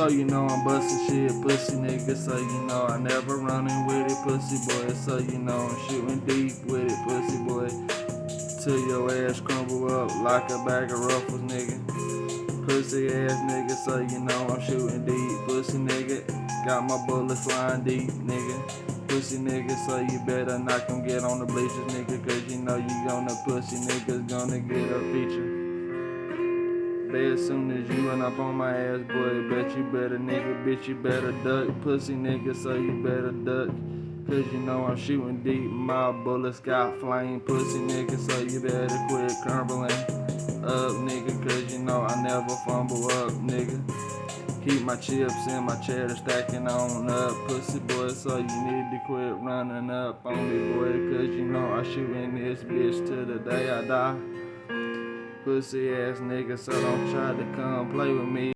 So you know I'm bustin' shit, pussy nigga. So you know I never running with it, pussy boy. So you know I'm shooting deep with it, pussy boy. Till your ass crumble up like a bag of ruffles, nigga. Pussy ass nigga, so you know I'm shooting deep, pussy nigga. Got my bullets flying deep, nigga. Pussy nigga, so you better not come get on the bleachers, nigga. Cause you know you gonna pussy niggas gonna get a feature. Bet as soon as you run up on my ass, boy, bet you better, nigga, bitch, you better duck. Pussy nigga, so you better duck. Cause you know I'm shooting deep, my bullets got flame. Pussy nigga, so you better quit crumbling up, nigga. Cause you know I never fumble up, nigga. Keep my chips in my cheddar stacking on up, pussy boy, so you need to quit running up on me, boy. Cause you know I shooting this bitch till the day I die. Pussy ass nigga, so don't try to come play with me.